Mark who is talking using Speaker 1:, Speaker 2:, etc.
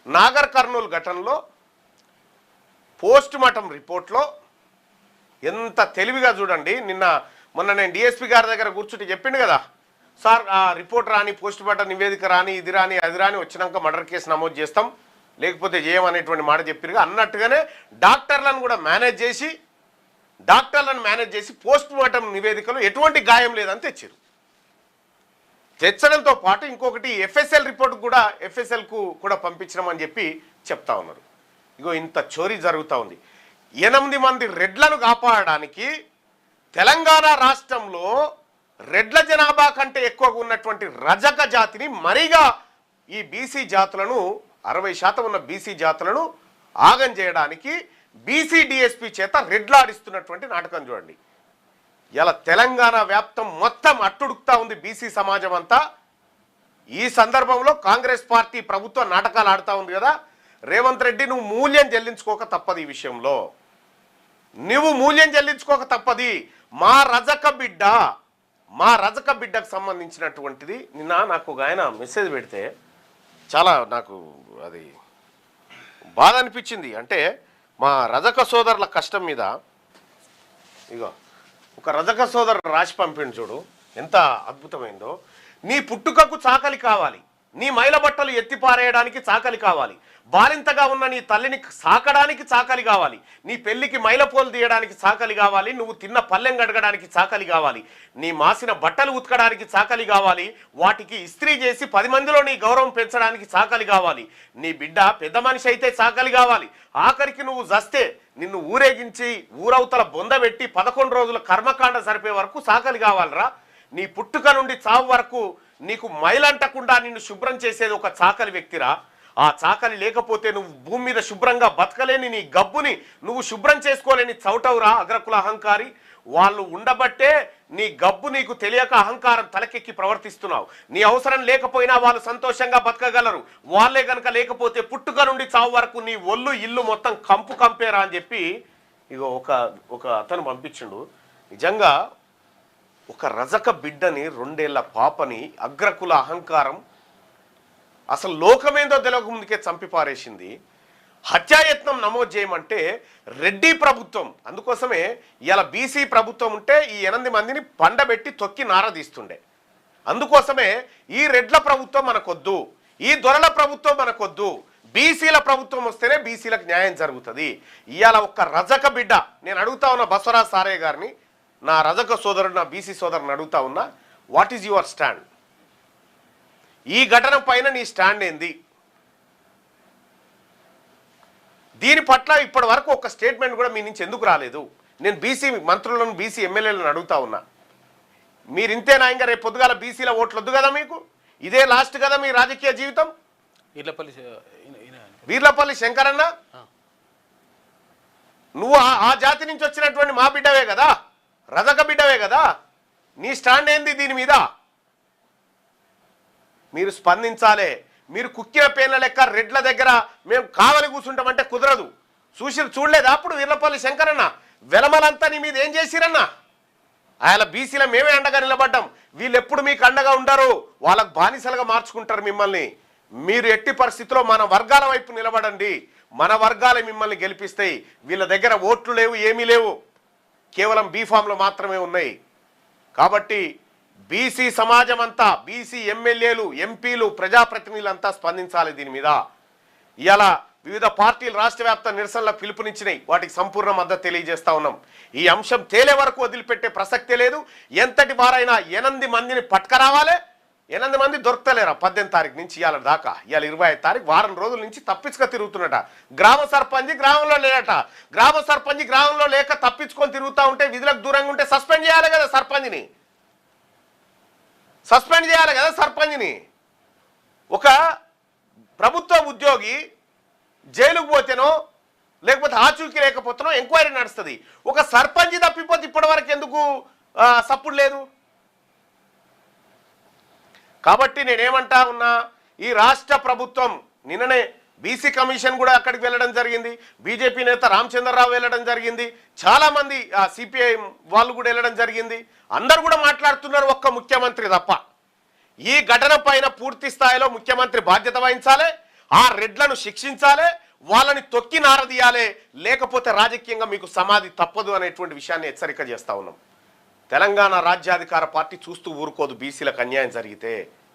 Speaker 1: నాగర్ కర్నూలు ఘటనలో post mortem రిపోర్ట్లో ఎంత తెలివిగా చూడండి. మొన్న నేను డిఎస్పీ గారి దగ్గర కూర్చుంటే చెప్పిండు కదా, సార్ ఆ రిపోర్ట్ రాని, పోస్ట్ మార్టం నివేదిక రాని, ఇది రాని అది రాని, వచ్చినాక మర్డర్ కేసు నమోదు చేస్తాం, లేకపోతే చేయమనేటువంటి మాట చెప్పిరుగా. అన్నట్టుగానే డాక్టర్లను మేనేజ్ చేసి పోస్ట్ మార్టం నివేదికలో ఎటువంటి గాయం లేదని తెచ్చారు. తెచ్చడంతో పాటు ఇంకొకటి ఎఫ్ఎస్ఎల్ రిపోర్ట్ కూడా ఎఫ్ఎస్ఎల్కు కూడా పంపించడం చెప్పి చెప్తా ఉన్నారు. ఇగో ఇంత చోరీ జరుగుతూ ఉంది. 8 మంది రెడ్లను కాపాడడానికి తెలంగాణ రాష్ట్రంలో రెడ్ల జనాభా కంటే ఎక్కువగా ఉన్నటువంటి రజక జాతిని మరిగా ఈ బీసీ జాతులను 60% ఉన్న బీసీ జాతులను ఆగం చేయడానికి బీసీ డిఎస్పీ చేత రెడ్లాడిస్తున్నటువంటి నాటకం చూడండి. ఇలా తెలంగాణ వ్యాప్తం మొత్తం అట్టుడుకుతా ఉంది బీసీ సమాజం అంతా. ఈ సందర్భంలో కాంగ్రెస్ పార్టీ ప్రభుత్వం నాటకాలు ఆడుతూ ఉంది కదా. రేవంత్ రెడ్డి, నువ్వు మూల్యం చెల్లించుకోక తప్పదు. ఈ విషయంలో నువ్వు మూల్యం చెల్లించుకోక తప్పది. మా రజక బిడ్డకు సంబంధించినటువంటిది నిన్న నాకు ఒక ఆయన మెసేజ్ పెడితే చాలా నాకు అది బాధ అనిపించింది. అంటే మా రజక సోదరుల కష్టం మీద ఇగో ఒక రజక సోదరు రాసి పంపిండు చూడు, ఎంత అద్భుతమైందో. నీ పుట్టుకకు చాకలి కావాలి, నీ మైల బట్టలు ఎత్తిపారేయడానికి చాకలి కావాలి, బాలింతగా ఉన్న నీ తల్లిని సాకడానికి చాకలి కావాలి, నీ పెళ్లికి మైలపోలు తీయడానికి చాకలి కావాలి, నువ్వు తిన్న పల్లెం గడగడానికి చాకలి కావాలి, నీ మాసిన బట్టలు ఉతకడానికి చాకలి కావాలి, వాటికి ఇస్త్రీ చేసి 10 మందిలో నీ గౌరవం పెంచడానికి చాకలి కావాలి, నీ బిడ్డ పెద్ద మనిషి అయితే చాకలి కావాలి, ఆఖరికి నువ్వు జస్తే నిన్ను ఊరేగించి ఊరవతల బొందబెట్టి 11 రోజుల కర్మకాండ సరిపోయే వరకు చాకలి కావాలరా. నీ పుట్టుక నుండి చావు వరకు నీకు మైలంటకుండా నిన్ను శుభ్రం చేసేది ఒక చాకలి వ్యక్తిరా. ఆ చాకలి లేకపోతే నువ్వు భూమి మీద శుభ్రంగా బతకలేని నీ గబ్బుని నువ్వు శుభ్రం చేసుకోలేని చౌటవురా అగ్రకుల అహంకారి. వాళ్ళు ఉండబట్టే నీ గబ్బు నీకు తెలియక అహంకారం తలకెక్కి ప్రవర్తిస్తున్నావు. నీ అవసరం లేకపోయినా వాళ్ళు సంతోషంగా బతకగలరు. వాళ్ళే గనక లేకపోతే పుట్టుక నుండి చావు వరకు నీ ఒళ్ళు ఇల్లు మొత్తం కంపేరా అని చెప్పి ఇగో ఒక అతను పంపించిండు. నిజంగా ఒక రజక బిడ్డని 2 ఏళ్ల పాపని అగ్రకుల అహంకారం అసలు లోకమేందో తెలియక ముందుకే చంపి పారేసింది. హత్యాయత్నం నమోదు చేయమంటే రెడ్డి ప్రభుత్వం, అందుకోసమే ఇలా బీసీ ప్రభుత్వం ఉంటే ఈ 8 మందిని పండబెట్టి తొక్కి నారదీస్తుండే. అందుకోసమే ఈ రెడ్ల ప్రభుత్వం మనకొద్దు, ఈ దొరల ప్రభుత్వం మనకొద్దు, బీసీల ప్రభుత్వం వస్తేనే బీసీలకు న్యాయం జరుగుతుంది. ఇవాళ ఒక్క రజక బిడ్డ, నేను అడుగుతా ఉన్న బసవరాజ్ సారయ్య గారిని, నా రజక సోదరుడు, నా బీసీ సోదరుని అడుగుతా ఉన్నా, వాట్ ఈజ్ యువర్ స్టాండ్? ఈ ఘటన పైన నీ స్టాండ్ ఏంది? దీని పట్ల ఇప్పటి వరకు ఒక స్టేట్మెంట్ కూడా మీ నుంచి ఎందుకు రాలేదు? నేను బీసీ మంత్రులను, బీసీ ఎమ్మెల్యేలను అడుగుతా ఉన్నా, మీరు ఇంతేనా? ఇంకా రేపు పొద్దుగాల బీసీల ఓట్లు వద్దు కదా మీకు? ఇదే లాస్ట్ కదా మీ రాజకీయ జీవితం? వీర్లపల్లి శంకరన్న, నువ్వు ఆ జాతి నుంచి వచ్చినటువంటి మా బిడ్డవే కదా, రజక బిడ్డవే కదా, నీ స్టాండ్ ఏంది దీని మీద? మీరు స్పందించాలే. మీరు కుక్కిన పేర్ల లెక్క రెడ్ల దగ్గర మేము కావలి కూర్చుంటామంటే కుదరదు. చూడలేదా అప్పుడు వీర్లపల్లి శంకరన్న వెలమలంతా నీ మీద ఏం చేసిరన్నా? ఆయన బీసీలో మేమే అండగా నిలబడ్డాం, వీళ్ళు ఎప్పుడు మీకు అండగా ఉండరు, వాళ్ళకు బానిసలుగా మార్చుకుంటారు మిమ్మల్ని. మీరు ఎట్టి పరిస్థితిలో మన వర్గాల వైపు నిలబడండి, మన వర్గాలే మిమ్మల్ని గెలిపిస్తాయి. వీళ్ళ దగ్గర ఓట్లు లేవు, ఏమీ లేవు, కేవలం బీఫామ్లు మాత్రమే ఉన్నాయి. కాబట్టి బీసీ సమాజం అంతా, బీసీ ఎమ్మెల్యేలు, ఎంపీలు, ప్రజాప్రతినిధులంతా స్పందించాలి దీని మీద. ఇలా వివిధ పార్టీలు రాష్ట్ర వ్యాప్త నిరసనలకు పిలుపునిచ్చినాయి, వాటికి సంపూర్ణ మద్దతు తెలియజేస్తా ఉన్నాం. ఈ అంశం తేలే వరకు వదిలిపెట్టే ప్రసక్తే లేదు. ఎంతటి వారైనా 8 మందిని పట్టుకరావాలి. 8 మంది దొరకలేరా 18 తారీఖు నుంచి ఇవాళ దాకా? ఇవాళ 25 తారీఖు, వారం రోజుల నుంచి తప్పించుకొని తిరుగుతున్నట. గ్రామ సర్పంచ్ గ్రామంలో లేడట. గ్రామ సర్పంచ్ గ్రామంలో లేక తప్పించుకొని తిరుగుతూ ఉంటే, విధులకు దూరంగా ఉంటే సస్పెండ్ చేయాలి కదా సర్పంచ్ని. సస్పెండ్ చేయాలి కదా సర్పంచ్ని. ఒక ప్రభుత్వ ఉద్యోగి జైలుకు పోతేనో లేకపోతే ఆచూకీ లేకపోతేనో ఎంక్వైరీ నడుస్తుంది. ఒక సర్పంచ్ తప్పిపోతే ఇప్పటి వరకు ఎందుకు సప్పుడు లేదు? కాబట్టి నేనేమంటా ఉన్నా, ఈ రాష్ట్ర ప్రభుత్వం నిన్ననే బీసీ కమిషన్ కూడా అక్కడికి వెళ్ళడం జరిగింది, బీజేపీ నేత రామచంద్రరావు వెళ్ళడం జరిగింది, చాలామంది సిపిఐ వాళ్ళు కూడా వెళ్ళడం జరిగింది. అందరు కూడా మాట్లాడుతున్నారు, ఒక్క ముఖ్యమంత్రి తప్ప. ఈ ఘటన పైన పూర్తి స్థాయిలో ముఖ్యమంత్రి బాధ్యత వహించాలి. ఆ రెడ్లను శిక్షించాలే, వాళ్ళని తొక్కి నారదీయాలే, లేకపోతే రాజకీయంగా మీకు సమాధి తప్పదు అనేటువంటి విషయాన్ని హెచ్చరిక చేస్తా ఉన్నాం. తెలంగాణ రాజ్యాధికార పార్టీ చూస్తూ ఊరుకోదు బీసీలకు అన్యాయం జరిగితే.